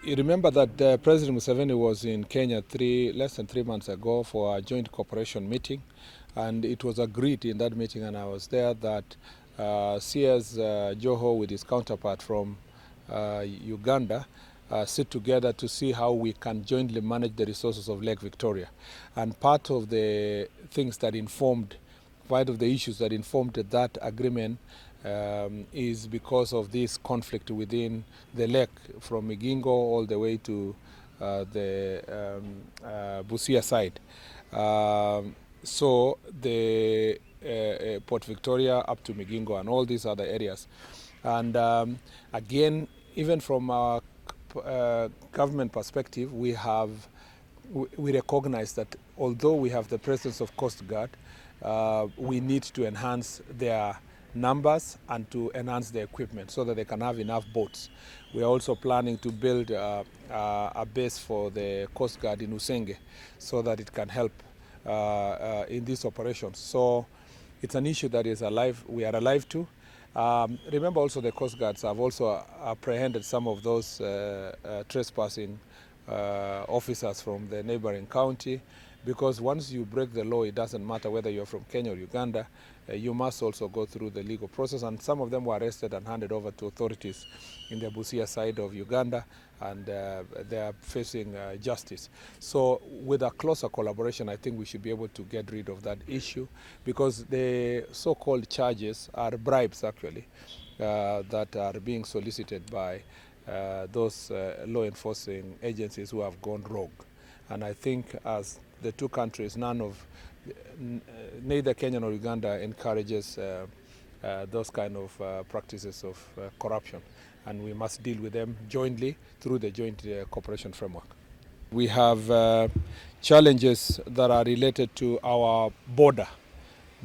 You remember that President Museveni was in Kenya less than 3 months ago for a joint cooperation meeting, and it was agreed in that meeting, and I was there, that CS Joho with his counterpart from Uganda sit together to see how we can jointly manage the resources of Lake Victoria. And part of the things that informed, part of the issues that informed that agreement is because of this conflict within the lake from Migingo all the way to the Busia side. So the Port Victoria up to Migingo and all these other areas. And again, even from our government perspective, we recognize that although we have the presence of Coast Guard, we need to enhance their numbers and to enhance their equipment so that they can have enough boats. We are also planning to build a base for the Coast Guard in Usenge so that it can help in these operations. So it's an issue that is alive. We are alive to. Remember also the Coast Guards have also apprehended some of those trespassing officers from the neighboring county, because once you break the law, it doesn't matter whether you're from Kenya or Uganda, you must also go through the legal process, and some of them were arrested and handed over to authorities in the Busia side of Uganda, and they are facing justice. So with a closer collaboration, I think we should be able to get rid of that issue, because the so-called charges are bribes actually that are being solicited by those law enforcing agencies who have gone rogue. And I think as the two countries, neither Kenya nor Uganda encourages those kind of practices of corruption, and we must deal with them jointly through the joint cooperation framework. We have challenges that are related to our border.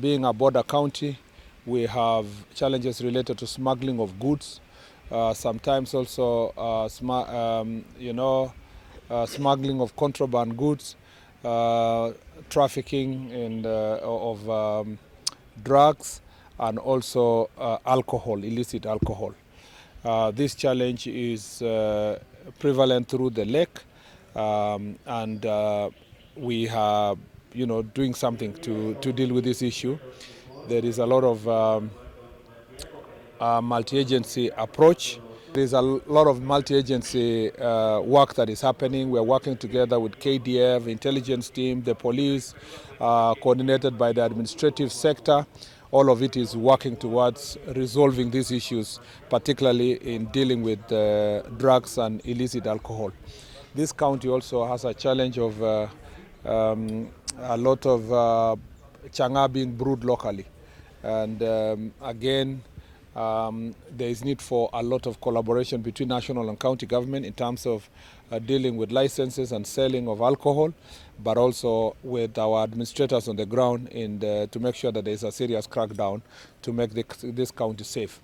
Being a border county, we have challenges related to smuggling of goods, sometimes also smuggling of contraband goods, trafficking of drugs, and also alcohol, illicit alcohol. This challenge is prevalent through the lake, and we are doing something to deal with this issue. There is a lot of multi-agency approach. There is a lot of multi-agency work that is happening. We are working together with KDF, intelligence team, the police, coordinated by the administrative sector. All of it is working towards resolving these issues, particularly in dealing with drugs and illicit alcohol. This county also has a challenge of a lot of changa being brewed locally. And again, there is need for a lot of collaboration between national and county government in terms of dealing with licenses and selling of alcohol, but also with our administrators on the ground to make sure that there is a serious crackdown to make this county safe.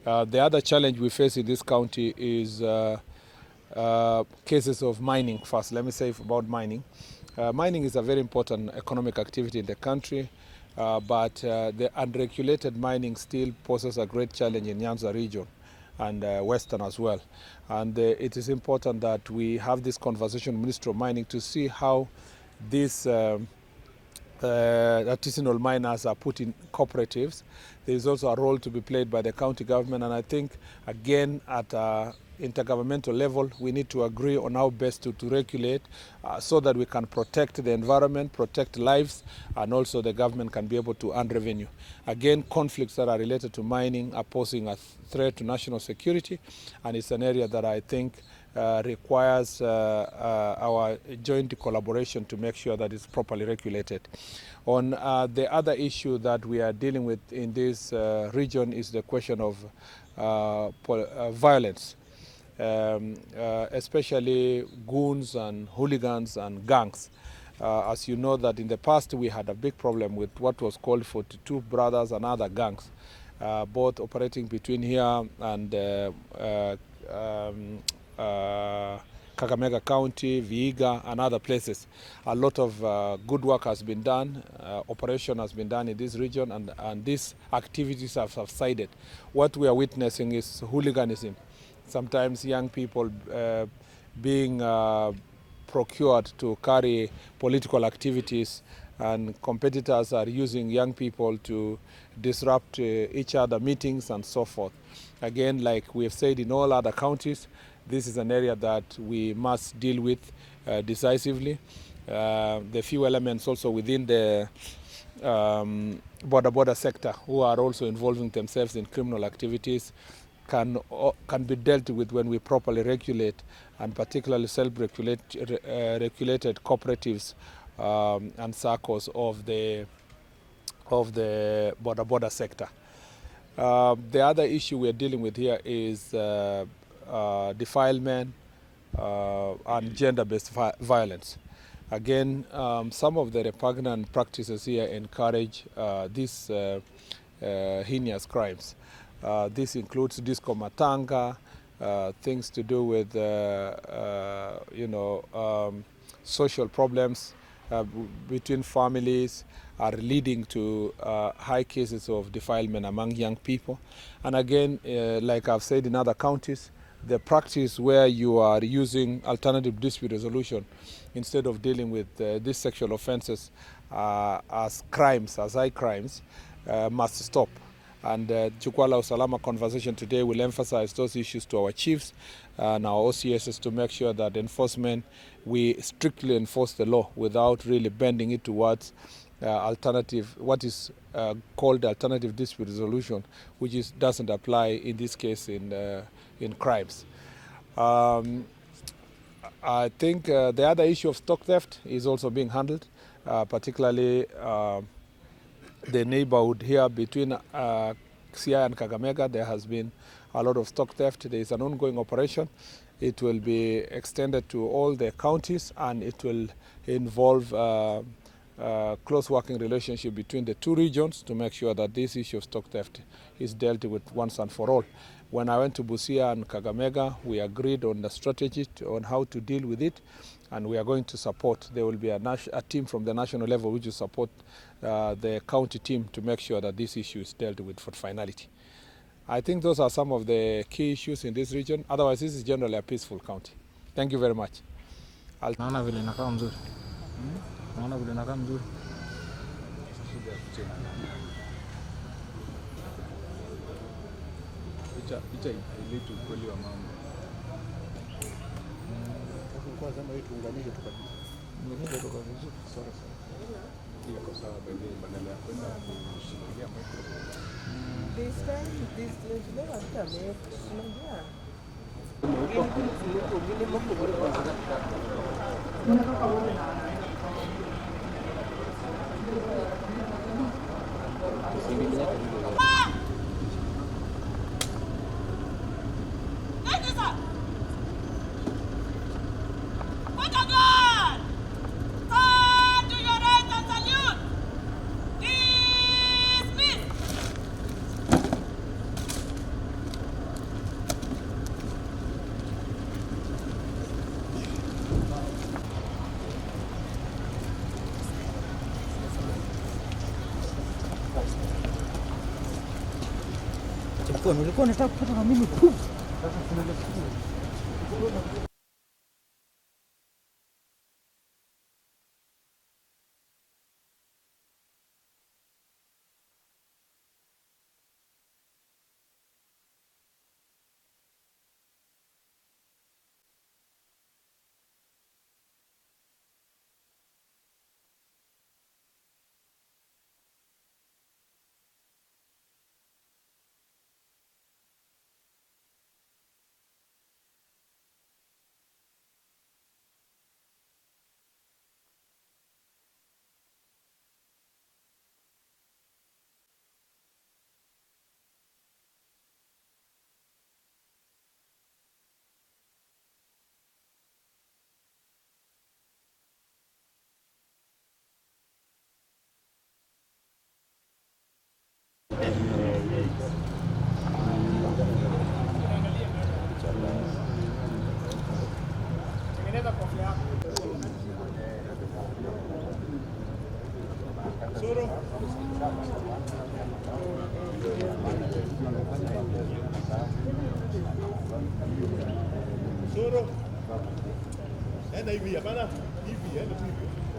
The other challenge we face in this county is cases of mining. First, let me say about mining. Mining is a very important economic activity in the country. But the unregulated mining still poses a great challenge in Nyanza region and Western as well. And it is important that we have this conversation with the Ministry of Mining to see how these artisanal miners are put in cooperatives. There is also a role to be played by the county government, and I think, again, at intergovernmental level, we need to agree on how best to regulate so that we can protect the environment, protect lives, and also the government can be able to earn revenue. Again, conflicts that are related to mining are posing a threat to national security, and it's an area that I think requires our joint collaboration to make sure that it's properly regulated. On the other issue that we are dealing with in this region is the question of violence. Especially goons and hooligans and gangs. As you know, that in the past we had a big problem with what was called 42 Brothers and other gangs, both operating between here and Kakamega County, Vihiga, and other places. A lot of good work has been done, operation has been done in this region, and these activities have subsided. What we are witnessing is hooliganism. Sometimes young people being procured to carry political activities, and competitors are using young people to disrupt each other meetings and so forth. Again, like we have said in all other counties, this is an area that we must deal with decisively. The few elements also within the border sector who are also involving themselves in criminal activities can be dealt with when we properly regulate, and particularly self-regulated cooperatives and circles of the border sector. The other issue we are dealing with here is defilement and gender-based violence. Again, some of the repugnant practices here encourage these heinous crimes. This includes disco matanga, things to do with social problems between families are leading to high cases of defilement among young people. And again, like I've said in other counties, the practice where you are using alternative dispute resolution instead of dealing with these sexual offenses as crimes, as high crimes, must stop. And Jukwaa la Usalama conversation today will emphasize those issues to our chiefs and our OCSs to make sure that enforcement, we strictly enforce the law without really bending it towards alternative, what is called alternative dispute resolution, which doesn't apply in this case in crimes. I think the other issue of stock theft is also being handled, particularly the neighborhood here between Siaya and Kakamega. There has been a lot of stock theft. There is an ongoing operation. It will be extended to all the counties, and it will involve close working relationship between the two regions to make sure that this issue of stock theft is dealt with once and for all. When I went to Busia and Kakamega, we agreed on the strategy on how to deal with it, and we are going to support. There will be a team from the national level which will support the county team to make sure that this issue is dealt with for finality. I think those are some of the key issues in this region. Otherwise, this is generally a peaceful county. Thank you very much. Naona vile inakaa mzuri. Naona vile inakaa mzuri. Picha ilitu kweli wa mama. Kwa sababu hii tuunganishe tukabisa. Tuunganishe tukabisa. Sawa sawa. Iko sawa bebe, badala ya kwenda kushikilia microphone. This time this leo hatutamake. Unajua? Ulikuwa unataka kupata na mimi tu. Sasa tunaelekea. Suru. enda hivi hapana hivi enda tu hivi